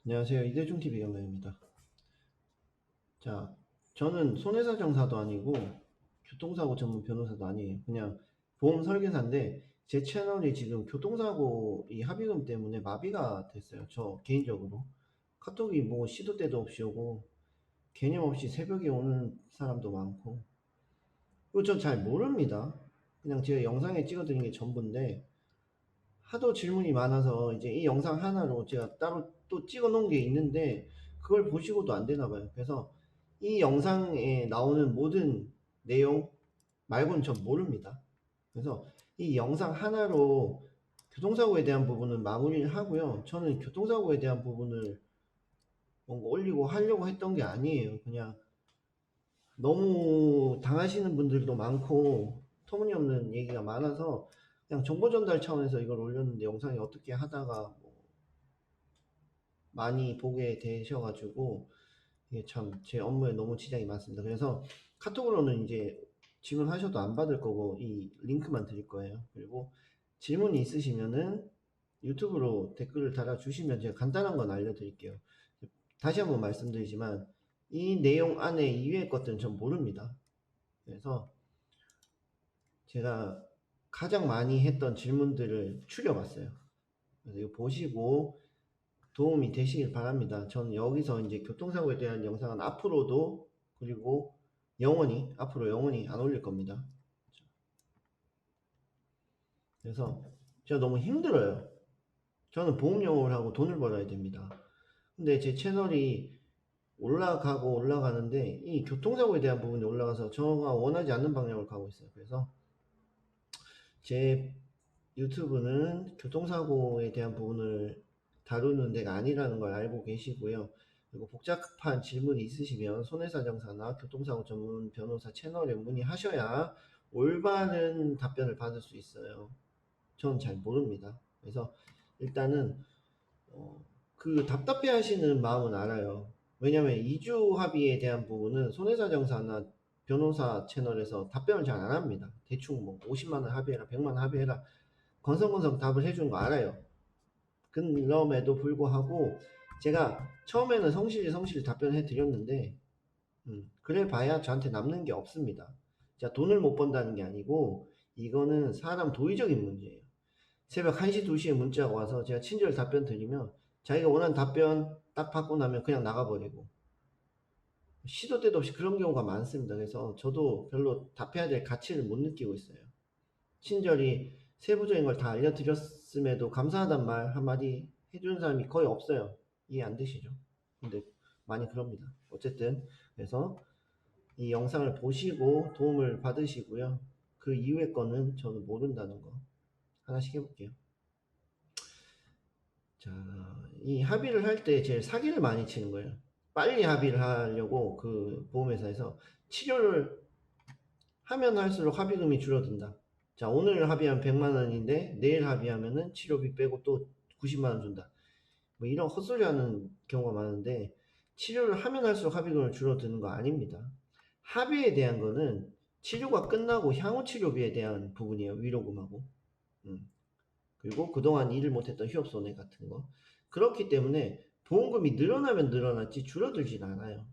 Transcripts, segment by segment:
안녕하세요. 이대중TV 영상입니다. 자, 저는 손해사정사도 아니고 교통사고 전문 변호사도 아니에요. 그냥 보험 설계사인데 제 채널이 지금 교통사고 이 합의금 때문에 마비가 됐어요. 저 개인적으로. 카톡이 뭐 시도 때도 없이 오고 개념 없이 새벽에 오는 사람도 많고 그리고 전 잘 모릅니다. 그냥 제가 영상에 찍어드린 게 전부인데 하도 질문이 많아서 이제 이 영상 하나로 제가 따로 또 찍어 놓은 게 있는데 그걸 보시고도 안 되나 봐요. 그래서 이 영상에 나오는 모든 내용 말고는 전 모릅니다. 그래서 이 영상 하나로 교통사고에 대한 부분은 마무리를 하고요. 저는 교통사고에 대한 부분을 뭔가 올리고 하려고 했던 게 아니에요. 그냥 너무 당하시는 분들도 많고 터무니없는 얘기가 많아서 그냥 정보 전달 차원에서 이걸 올렸는데 영상이 어떻게 하다가 뭐 많이 보게 되셔가지고 이게 참 제 업무에 너무 지장이 많습니다. 그래서 카톡으로는 이제 질문하셔도 안 받을 거고 이 링크만 드릴 거예요. 그리고 질문이 있으시면은 유튜브로 댓글을 달아주시면 제가 간단한 건 알려드릴게요. 다시 한번 말씀드리지만 이 내용 안에 이외의 것들은 전 모릅니다. 그래서 제가 가장 많이 했던 질문들을 추려봤어요. 그래서 이거 보시고 도움이 되시길 바랍니다. 저는 여기서 이제 교통사고에 대한 영상은 앞으로도 그리고 앞으로 영원히 안 올릴 겁니다. 그래서 제가 너무 힘들어요. 저는 보험 영업을 하고 돈을 벌어야 됩니다. 근데 제 채널이 올라가고 올라가는데 이 교통사고에 대한 부분이 올라가서 저가 원하지 않는 방향으로 가고 있어요. 그래서 제 유튜브는 교통사고에 대한 부분을 다루는 데가 아니라는 걸 알고 계시고요. 그리고 복잡한 질문이 있으시면 손해사정사나 교통사고 전문 변호사 채널에 문의하셔야 올바른 답변을 받을 수 있어요. 전 잘 모릅니다. 그래서 일단은 그 답답해 하시는 마음은 알아요. 왜냐면 이주 합의에 대한 부분은 손해사정사나 변호사 채널에서 답변을 잘 안 합니다. 대충 뭐 50만원 합의해라, 100만원 합의해라 건성건성 답을 해주는 거 알아요. 그럼에도 불구하고 제가 처음에는 성실히 답변해 드렸는데 그래 봐야 저한테 남는 게 없습니다. 자, 돈을 못 번다는 게 아니고 이거는 사람 도의적인 문제예요. 새벽 1시, 2시에 문자가 와서 제가 친절 답변 드리면 자기가 원하는 답변 딱 받고 나면 그냥 나가버리고 시도 때도 없이 그런 경우가 많습니다. 그래서 저도 별로 답해야 될 가치를 못 느끼고 있어요. 친절히 세부적인 걸 다 알려드렸음에도 감사하단 말 한마디 해주는 사람이 거의 없어요. 이해 안 되시죠? 근데 많이 그럽니다. 어쨌든 그래서 이 영상을 보시고 도움을 받으시고요. 그 이후의 거는 저는 모른다는 거 하나씩 해볼게요. 자, 이 합의를 할 때 제일 사기를 많이 치는 거예요. 빨리 합의를 하려고 그 보험회사에서 치료를 하면 할수록 합의금이 줄어든다. 자, 오늘 합의하면 100만 원인데 내일 합의하면은 치료비 빼고 또 90만 원 준다. 뭐 이런 헛소리 하는 경우가 많은데 치료를 하면 할수록 합의금을 줄어드는 거 아닙니다. 합의에 대한 거는 치료가 끝나고 향후 치료비에 대한 부분이에요. 위로금하고. 그리고 그동안 일을 못했던 휴업손해 같은 거. 그렇기 때문에 보험금이 늘어나면 늘어났지 줄어들진 않아요.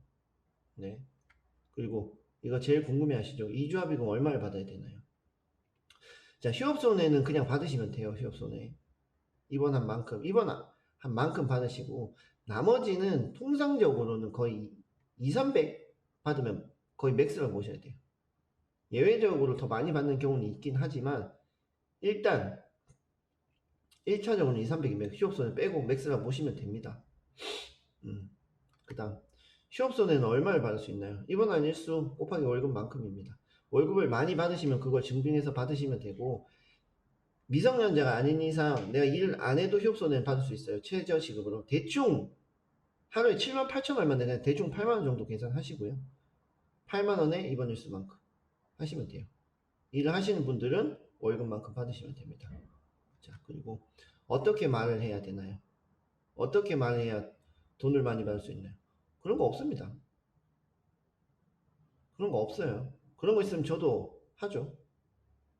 네. 그리고 이거 제일 궁금해 하시죠? 이주합의금 얼마를 받아야 되나요? 자, 휴업손해는 그냥 받으시면 돼요. 휴업손해. 입원한 만큼. 입원한 만큼 받으시고 나머지는 통상적으로는 거의 2, 300 받으면 거의 맥스라고 보셔야 돼요. 예외적으로 더 많이 받는 경우는 있긴 하지만 일단 1차적으로는 2, 300이면 휴업손해 빼고 맥스라고 보시면 됩니다. 그 다음 휴업손해는 얼마를 받을 수 있나요? 입원한 일수 곱하기 월급만큼입니다. 월급을 많이 받으시면 그걸 증빙해서 받으시면 되고 미성년자가 아닌 이상 내가 일을 안 해도 휴업손해를 받을 수 있어요. 최저시급으로. 대충 하루에 7만 8천 얼마인데 그냥 대충 8만 원 정도 계산하시고요. 8만 원에 입원 일수만큼 하시면 돼요. 일을 하시는 분들은 월급만큼 받으시면 됩니다. 자, 그리고 어떻게 말을 해야 되나요? 어떻게 말해야 돈을 많이 받을 수 있나요? 그런 거 없습니다. 그런 거 없어요. 그런 거 있으면 저도 하죠.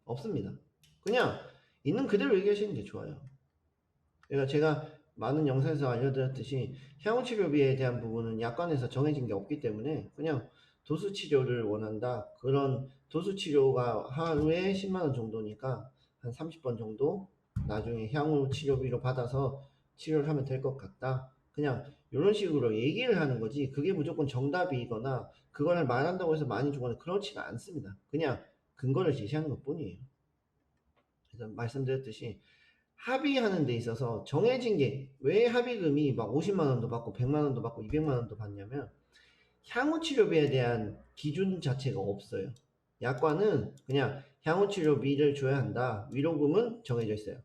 없습니다. 그냥 있는 그대로 얘기하시는 게 좋아요. 그러니까 제가 많은 영상에서 알려드렸듯이 향후치료비에 대한 부분은 약관에서 정해진 게 없기 때문에 그냥 도수치료를 원한다. 그런 도수치료가 하루에 10만원 정도니까 한 30번 정도 나중에 향후치료비로 받아서 치료를 하면 될 것 같다. 그냥 이런 식으로 얘기를 하는 거지 그게 무조건 정답이거나 그걸 말한다고 해서 많이 주거나 그렇지가 않습니다. 그냥 근거를 제시하는 것 뿐이에요. 그래서 말씀드렸듯이 합의하는 데 있어서 정해진 게 왜 합의금이 막 50만 원도 받고 100만 원도 받고 200만 원도 받냐면 향후치료비에 대한 기준 자체가 없어요. 약관은 그냥 향후치료비를 줘야 한다. 위로금은 정해져 있어요.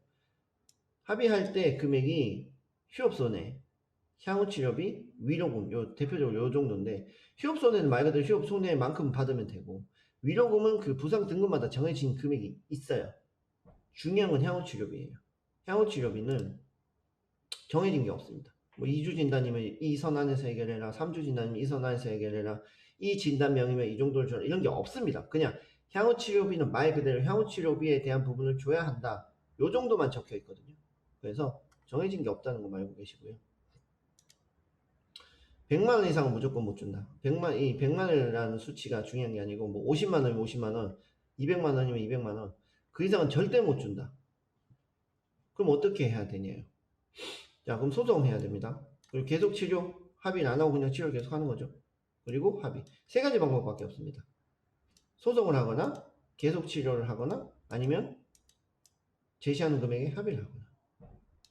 합의할 때 금액이 휴업손해, 향후치료비, 위로금 요 대표적으로 요 정도인데 휴업손해는 말 그대로 휴업손해만큼 받으면 되고 위로금은 그 부상 등급마다 정해진 금액이 있어요. 중요한 건 향후치료비예요. 향후치료비는 정해진 게 없습니다. 뭐 2주 진단이면 이 선 안에서 해결해라. 3주 진단이면 이 선 안에서 해결해라. 이 진단명이면 이 정도를 줘라. 이런 게 없습니다. 그냥 향후치료비는 말 그대로 향후치료비에 대한 부분을 줘야 한다. 요 정도만 적혀 있거든요. 그래서 정해진 게 없다는 거 알고 계시고요. 100만 원 이상은 무조건 못 준다. 100만 원이라는 수치가 중요한 게 아니고 뭐 50만 원이면 50만 원, 200만 원이면 200만 원. 그 이상은 절대 못 준다. 그럼 어떻게 해야 되냐요. 자, 그럼 소송해야 됩니다. 그리고 계속 치료, 합의를 안 하고 그냥 치료를 계속 하는 거죠. 그리고 합의. 세 가지 방법밖에 없습니다. 소송을 하거나, 계속 치료를 하거나, 아니면 제시하는 금액에 합의를 하거나.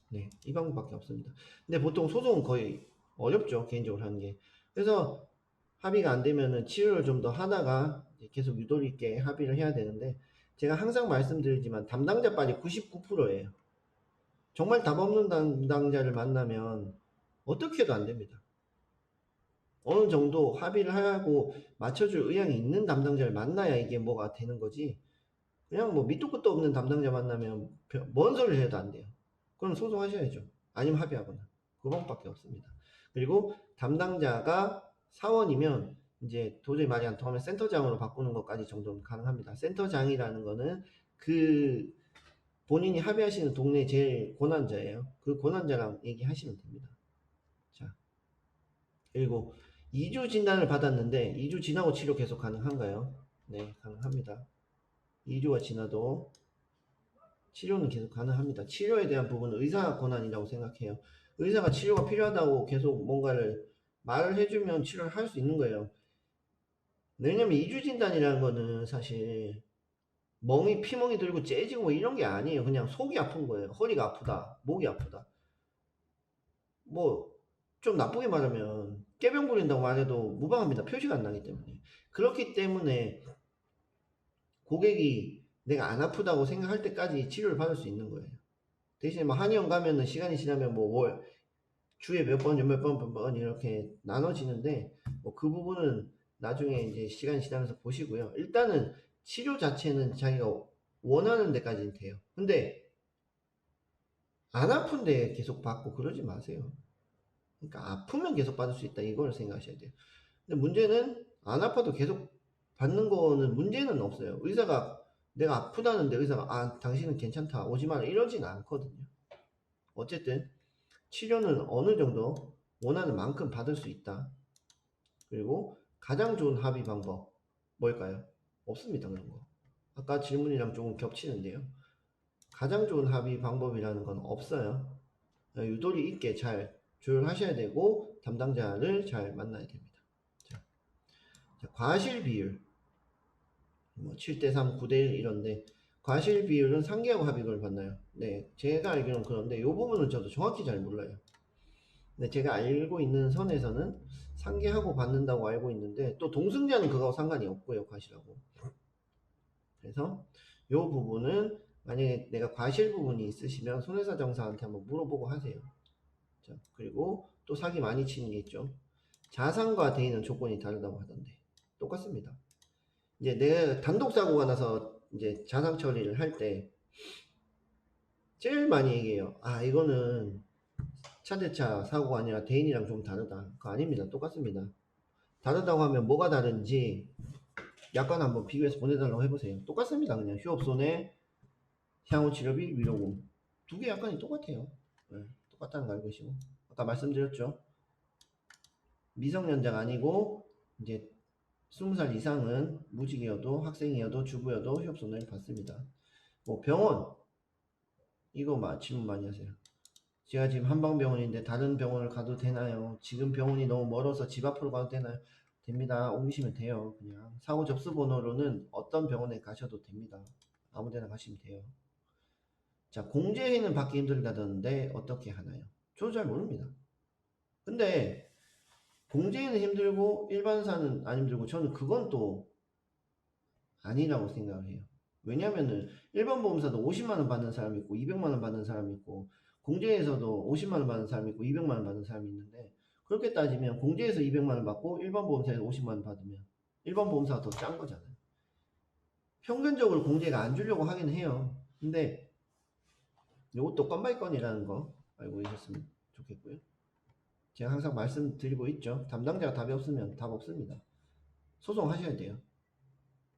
네, 이 방법밖에 없습니다. 근데 보통 소송은 거의 어렵죠, 개인적으로 하는 게. 그래서 합의가 안 되면은 치료를 좀 더 하다가 계속 유도리 있게 합의를 해야 되는데, 제가 항상 말씀드리지만 담당자 빨이 99%예요. 정말 답 없는 담당자를 만나면 어떻게 해도 안 됩니다. 어느 정도 합의를 하고 맞춰줄 의향이 있는 담당자를 만나야 이게 뭐가 되는 거지. 그냥 뭐 밑도 끝도 없는 담당자 만나면 뭔 소리를 해도 안 돼요. 그럼 소송하셔야죠. 아니면 합의하거나. 그 방법밖에 없습니다. 그리고 담당자가 사원이면 이제 도저히 말이 안 통하면 센터장으로 바꾸는 것까지 정도는 가능합니다. 센터장이라는 거는 그 본인이 합의하시는 동네 제일 고난자예요. 그 고난자랑 얘기하시면 됩니다. 자, 그리고 2주 진단을 받았는데 2주 지나고 치료 계속 가능한가요? 네, 가능합니다. 2주가 지나도 치료는 계속 가능합니다. 치료에 대한 부분은 의사 권한이라고 생각해요. 의사가 치료가 필요하다고 계속 뭔가를 말을 해주면 치료를 할 수 있는 거예요. 왜냐면 2주 진단이라는 거는 사실 피멍이 들고 째지고 뭐 이런 게 아니에요. 그냥 속이 아픈 거예요. 허리가 아프다, 목이 아프다. 뭐 좀 나쁘게 말하면 깨병 부린다고 말해도 무방합니다. 표시가 안 나기 때문에. 그렇기 때문에 고객이 내가 안 아프다고 생각할 때까지 치료를 받을 수 있는 거예요. 대신에 뭐 한의원 가면은 시간이 지나면 뭐 주에 몇 번, 몇 번 이렇게 나눠지는데 뭐 그 부분은 나중에 이제 시간이 지나면서 보시고요. 일단은 치료 자체는 자기가 원하는 데까지는 돼요. 근데 안 아픈데 계속 받고 그러지 마세요. 그러니까 아프면 계속 받을 수 있다 이걸 생각하셔야 돼요. 근데 문제는 안 아파도 계속 받는 거는 문제는 없어요. 의사가 내가 아프다는데 의사가 당신은 괜찮다 오지 마라 이러진 않거든요. 어쨌든 치료는 어느 정도 원하는 만큼 받을 수 있다. 그리고 가장 좋은 합의 방법 뭘까요? 없습니다 그런 거. 아까 질문이랑 조금 겹치는데요. 가장 좋은 합의 방법이라는 건 없어요. 유도리 있게 잘 조율하셔야 되고 담당자를 잘 만나야 됩니다. 자, 과실 비율 뭐 7대3, 9대1 이런데 과실 비율은 상계하고 합의금을 받나요? 네, 제가 알기로는 그런데 이 부분은 저도 정확히 잘 몰라요. 근데 제가 알고 있는 선에서는 상계하고 받는다고 알고 있는데 또 동승자는 그거하고 상관이 없고요, 과실하고. 그래서 이 부분은 만약에 내가 과실 부분이 있으시면 손해사정사한테 한번 물어보고 하세요. 자, 그리고 또 사기 많이 치는 게 있죠. 자산과 대인은 조건이 다르다고 하던데 똑같습니다. 이제 내가 단독 사고가 나서 이제 자산 처리를 할 때 제일 많이 얘기해요. 이거는 차대차 사고가 아니라 대인이랑 좀 다르다. 그거 아닙니다. 똑같습니다. 다르다고 하면 뭐가 다른지 약관 한번 비교해서 보내달라고 해보세요. 똑같습니다. 그냥 휴업손해, 향후치료비, 위로금 두 개 약관이 똑같아요. 네, 똑같다는 거 알고 계시고, 아까 말씀드렸죠. 미성년자가 아니고 이제 20살 이상은 무직이어도 학생이어도 주부여도 휴업손해를 받습니다. 뭐 병원 이거 질문 많이 하세요. 제가 지금 한방병원인데 다른 병원을 가도 되나요? 지금 병원이 너무 멀어서 집 앞으로 가도 되나요? 됩니다. 옮기시면 돼요. 그냥 사고 접수 번호로는 어떤 병원에 가셔도 됩니다. 아무 데나 가시면 돼요. 자, 공제에는 받기 힘들다던데 어떻게 하나요? 저도 잘 모릅니다. 근데 공제에는 힘들고 일반사는 안 힘들고 저는 그건 또 아니라고 생각을 해요. 왜냐면은 일반 보험사도 50만원 받는 사람이 있고 200만원 받는 사람이 있고 공제에서도 50만원 받는 사람이 있고 200만원 받는 사람이 있는데, 그렇게 따지면 공제에서 200만원 받고 일반 보험사에서 50만원 받으면 일반 보험사가 더 짠 거잖아요. 평균적으로 공제가 안 주려고 하긴 해요. 근데 이것도 건바이건이라는 거 알고 계셨으면 좋겠고요. 제가 항상 말씀드리고 있죠. 담당자가 답이 없으면 답 없습니다. 소송하셔야 돼요.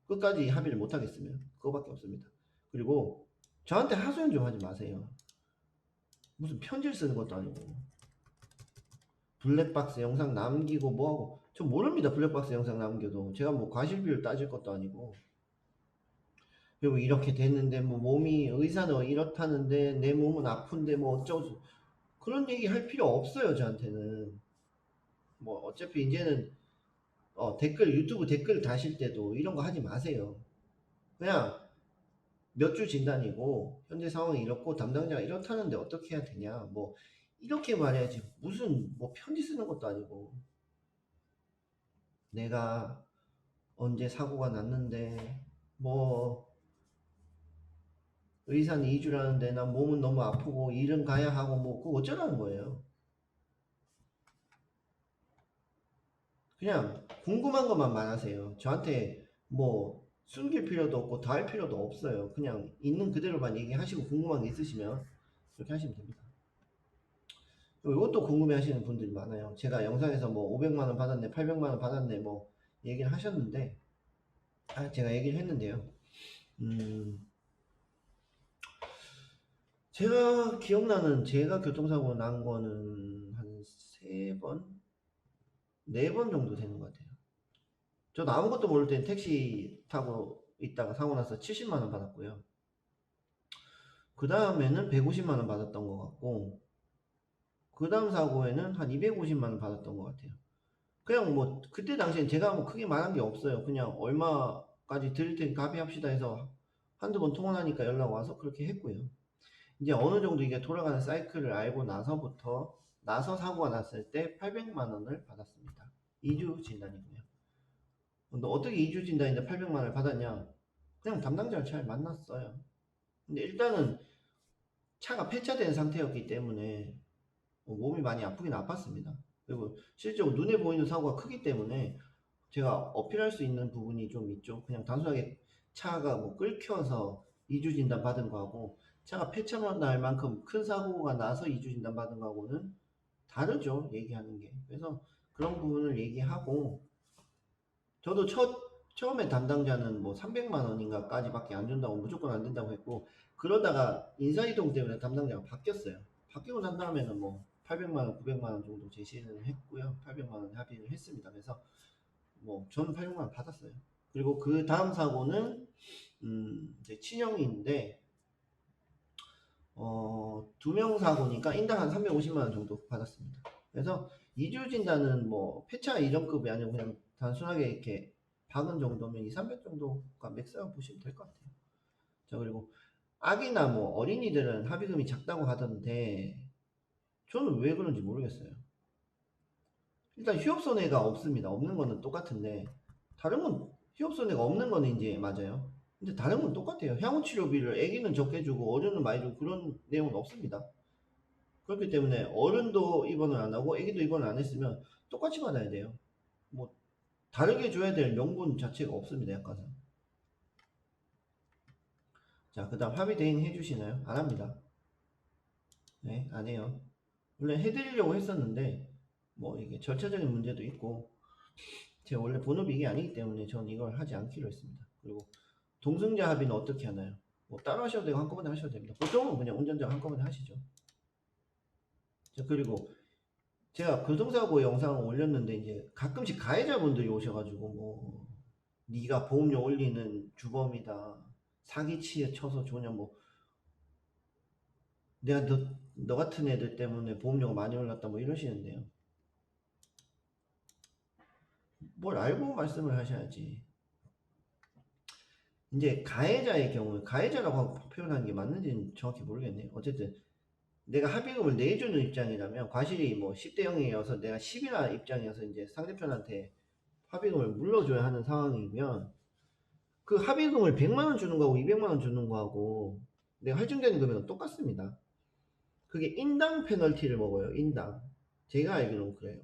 끝까지 합의를 못하겠으면 그거밖에 없습니다. 그리고 저한테 하소연 좀 하지 마세요. 무슨 편지를 쓰는 것도 아니고 블랙박스 영상 남기고 뭐하고, 저 모릅니다. 블랙박스 영상 남겨도 제가 뭐 과실비율 따질 것도 아니고, 그리고 이렇게 됐는데 뭐 몸이 의사는 이렇다는데 내 몸은 아픈데 뭐 어쩌고 그런 얘기 할 필요 없어요. 저한테는 뭐 어차피 이제는 댓글 유튜브 댓글 다실 때도 이런 거 하지 마세요. 그냥 몇 주 진단이고 현재 상황이 이렇고 담당자가 이렇다는데 어떻게 해야 되냐 뭐 이렇게 말해야지, 무슨 뭐 편지 쓰는 것도 아니고 내가 언제 사고가 났는데 뭐 의사는 2주라는데 난 몸은 너무 아프고 일은 가야 하고 뭐 그거 어쩌라는 거예요. 그냥 궁금한 것만 말하세요. 저한테 뭐 숨길 필요도 없고 더 할 필요도 없어요. 그냥 있는 그대로만 얘기하시고 궁금한 게 있으시면 그렇게 하시면 됩니다. 이것도 궁금해 하시는 분들이 많아요. 제가 영상에서 뭐 500만원 받았네, 800만원 받았네, 뭐 얘기를 하셨는데, 제가 얘기를 했는데요. 제가 기억나는, 제가 교통사고 난 거는 한 3번? 4번 정도 되는 것 같아요. 저도 아무것도 모를 땐 택시 타고 있다가 사고 나서 70만원 받았고요. 그 다음에는 150만원 받았던 것 같고, 그 다음 사고에는 한 250만원 받았던 것 같아요. 그냥 뭐 그때 당시엔 제가 뭐 크게 말한 게 없어요. 그냥 얼마까지 드릴 테니까 합의합시다 해서 한두 번 통화하니까 연락 와서 그렇게 했고요. 이제 어느 정도 이게 돌아가는 사이클을 알고 나서 사고가 났을 때 800만 원을 받았습니다. 2주 진단이고요. 근데 어떻게 2주 진단인데 800만 원을 받았냐? 그냥 담당자를 잘 만났어요. 근데 일단은 차가 폐차된 상태였기 때문에 몸이 많이 아프긴 아팠습니다. 그리고 실제로 눈에 보이는 사고가 크기 때문에 제가 어필할 수 있는 부분이 좀 있죠. 그냥 단순하게 차가 뭐 끓여서 2주 진단 받은 거하고 차가 폐차만 날 만큼 큰 사고가 나서 2주 진단 받은 거하고는 다르죠. 얘기하는 게. 그래서 그런 부분을 얘기하고, 저도 처음에 담당자는 뭐 300만 원인가까지밖에 안 준다고 무조건 안 된다고 했고, 그러다가 인사이동 때문에 담당자가 바뀌었어요. 바뀌고 난 다음에는 뭐 800만 원, 900만 원 정도 제시를 했고요. 800만 원 합의를 했습니다. 그래서 뭐 저는 800만 원 받았어요. 그리고 그 다음 사고는 이제 친형인데 2명 사고니까 인당 한 350만 원 정도 받았습니다. 그래서 2주 진단은 뭐 폐차 이전급이 아니고 그냥 단순하게 이렇게 박은 정도면 2, 300 정도가 맥스라고 보시면 될 것 같아요. 자, 그리고 아기나 뭐 어린이들은 합의금이 작다고 하던데 저는 왜 그런지 모르겠어요. 일단 휴업손해가 없습니다. 없는 거는 똑같은데 다른 건 휴업손해가 없는 거는 이제 맞아요. 근데 다른 건 똑같아요. 향후치료비를 아기는 적게 주고 어른은 많이 주고 그런 내용은 없습니다. 그렇기 때문에 어른도 입원을 안 하고 아기도 입원을 안 했으면 똑같이 받아야 돼요. 뭐 다르게 줘야 될 명분 자체가 없습니다. 약간은. 자, 그 다음 합의 대행 해주시나요? 안 합니다. 네, 안 해요. 원래 해드리려고 했었는데 뭐 이게 절차적인 문제도 있고 제가 원래 본업이 이게 아니기 때문에 저는 이걸 하지 않기로 했습니다. 그리고 동승자 합의는 어떻게 하나요? 뭐 따로 하셔도 되고 한꺼번에 하셔도 됩니다. 보통은 그냥 운전자가 한꺼번에 하시죠. 자, 그리고 제가 교통사고 영상을 올렸는데 이제 가끔씩 가해자분들이 오셔가지고 뭐 네가 보험료 올리는 주범이다, 사기치에 쳐서 주냐, 뭐 내가 너 같은 애들 때문에 보험료가 많이 올랐다 뭐 이러시는데요. 뭘 알고 말씀을 하셔야지. 이제 가해자의 경우에 가해자라고 표현하는 게 맞는지는 정확히 모르겠네요. 어쨌든 내가 합의금을 내주는 입장이라면 과실이 뭐 10대 0이어서 내가 10이나 입장이어서 이제 상대편한테 합의금을 물러줘야 하는 상황이면 그 합의금을 100만 원 주는 거하고 200만 원 주는 거하고 내가 할증되는 금액은 똑같습니다. 그게 인당 페널티를 먹어요. 인당. 제가 알기로는 그래요.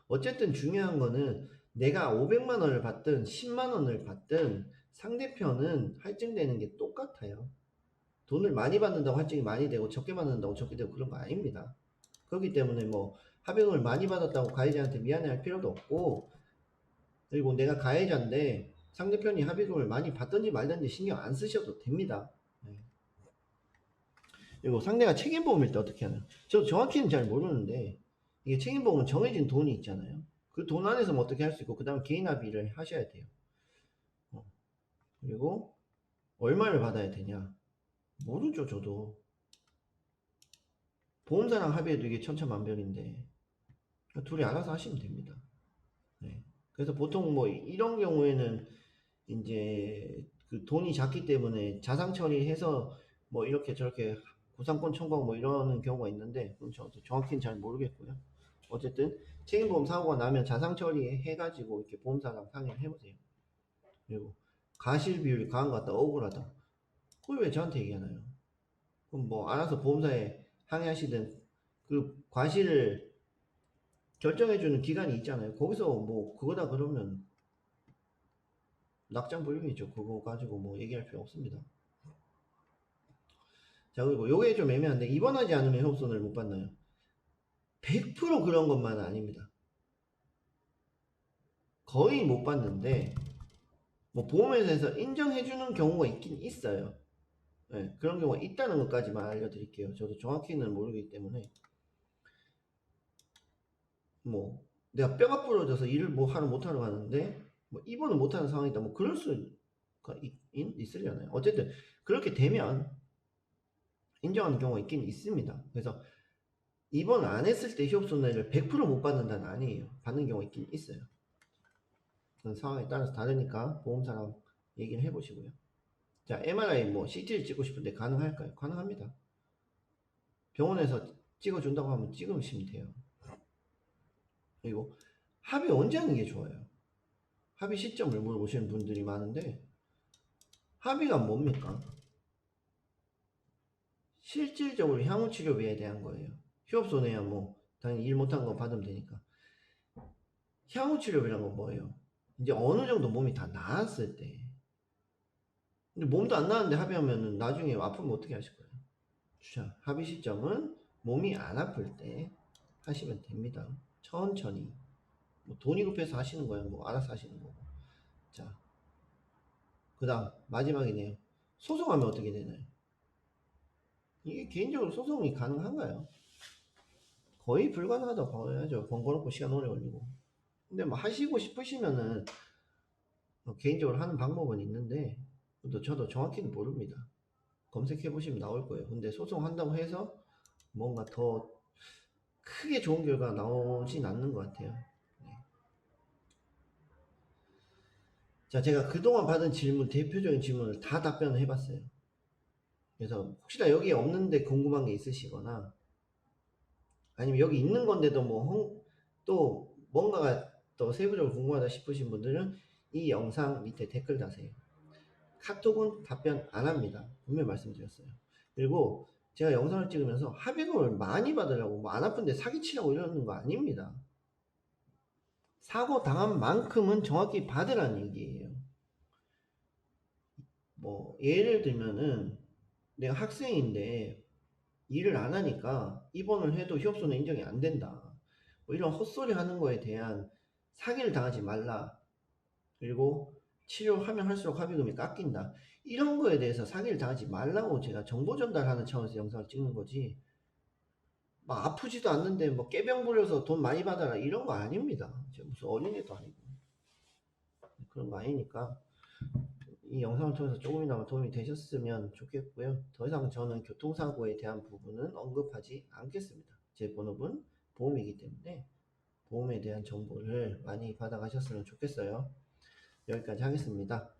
어쨌든 중요한 거는 내가 500만 원을 받든 10만 원을 받든 상대편은 할증되는 게 똑같아요. 돈을 많이 받는다고 할증이 많이 되고 적게 받는다고 적게 되고 그런 거 아닙니다. 그렇기 때문에 뭐 합의금을 많이 받았다고 가해자한테 미안해할 필요도 없고, 그리고 내가 가해자인데 상대편이 합의금을 많이 받든지 말든지 신경 안 쓰셔도 됩니다. 네. 그리고 상대가 책임보험일 때 어떻게 하냐. 저도 정확히는 잘 모르는데 이게 책임보험은 정해진 돈이 있잖아요. 그 돈 안에서 뭐 어떻게 할 수 있고 그 다음 개인 합의를 하셔야 돼요. 그리고 얼마를 받아야 되냐. 모르죠 저도. 보험사랑 합의해도 이게 천차만별인데 둘이 알아서 하시면 됩니다. 네. 그래서 보통 뭐 이런 경우에는 이제 그 돈이 작기 때문에 자상 처리해서 뭐 이렇게 저렇게 구상권 청구하고 뭐 이러는 경우가 있는데 그건 저도 정확히는 잘 모르겠고요. 어쨌든 책임보험 사고가 나면 자상 처리해가지고 이렇게 보험사랑 상의를 해보세요. 그리고 가실 비율이 강한 것 같다, 억울하다. 그걸 왜 저한테 얘기하나요? 그럼 뭐 알아서 보험사에 항의하시든 그 과실을 결정해주는 기관이 있잖아요. 거기서 뭐 그거다 그러면 낙장불명이죠. 그거 가지고 뭐 얘기할 필요 없습니다. 자, 그리고 요게 좀 애매한데 입원하지 않으면 협손을 못 받나요? 100% 그런 것만은 아닙니다. 거의 못 받는데 뭐 보험회사에서 인정해주는 경우가 있긴 있어요. 네, 그런 경우가 있다는 것까지만 알려드릴게요. 저도 정확히는 모르기 때문에 뭐 내가 뼈가 부러져서 일을 뭐 하러 못하러 가는데 뭐 입원을 못하는 상황이다 뭐 그럴 수가 있으려나요? 어쨌든 그렇게 되면 인정하는 경우가 있긴 있습니다. 그래서 입원 안 했을 때 휴업손해를 100%못 받는다는 아니에요. 받는 경우가 있긴 있어요. 그런 상황에 따라서 다르니까 보험사랑 얘기를 해보시고요. 자, MRI 뭐 CT를 찍고 싶은데 가능할까요? 가능합니다. 병원에서 찍어준다고 하면 찍으시면 돼요. 그리고 합의 언제 하는 게 좋아요? 합의 시점을 물어보시는 분들이 많은데 합의가 뭡니까? 실질적으로 향후치료비에 대한 거예요. 휴업손해야 뭐 당연히 일 못한 거 받으면 되니까. 향후치료비란 건 뭐예요? 이제 어느 정도 몸이 다 나았을 때. 근데 몸도 안 나았는데 합의하면 나중에 아프면 어떻게 하실 거예요? 자, 합의 시점은 몸이 안 아플 때 하시면 됩니다. 천천히. 뭐 돈이 급해서 하시는 거예요. 뭐 알아서 하시는 거고. 자, 그 다음 마지막이네요. 소송하면 어떻게 되나요? 이게 개인적으로 소송이 가능한가요? 거의 불가능하다고 봐야죠. 번거롭고 시간 오래 걸리고. 근데 뭐 하시고 싶으시면은 뭐 개인적으로 하는 방법은 있는데 저도 정확히는 모릅니다. 검색해 보시면 나올 거예요. 근데 소송한다고 해서 뭔가 더 크게 좋은 결과가 나오진 않는 것 같아요. 네. 자, 제가 그동안 받은 질문, 대표적인 질문을 다 답변을 해봤어요. 그래서 혹시나 여기에 없는데 궁금한 게 있으시거나 아니면 여기 있는 건데도 뭐 또 뭔가가 더 세부적으로 궁금하다 싶으신 분들은 이 영상 밑에 댓글 다세요. 카톡은 답변 안 합니다. 분명히 말씀드렸어요. 그리고 제가 영상을 찍으면서 합의금을 많이 받으려고 뭐 안 아픈데 사기치려고 이러는 거 아닙니다. 사고 당한 만큼은 정확히 받으라는 얘기예요. 뭐 예를 들면은 내가 학생인데 일을 안 하니까 입원을 해도 휴업소는 인정이 안 된다. 뭐 이런 헛소리 하는 거에 대한 사기를 당하지 말라. 그리고 치료하면 할수록 합의금이 깎인다. 이런 거에 대해서 사기를 당하지 말라고 제가 정보 전달하는 차원에서 영상을 찍는 거지. 막 아프지도 않는데 뭐 깨병 부려서 돈 많이 받아라 이런 거 아닙니다. 제가 무슨 어린애도 아니고 그런 거 아니니까 이 영상을 통해서 조금이나마 도움이 되셨으면 좋겠고요. 더 이상 저는 교통사고에 대한 부분은 언급하지 않겠습니다. 제 본업은 보험이기 때문에 보험에 대한 정보를 많이 받아가셨으면 좋겠어요. 여기까지 하겠습니다.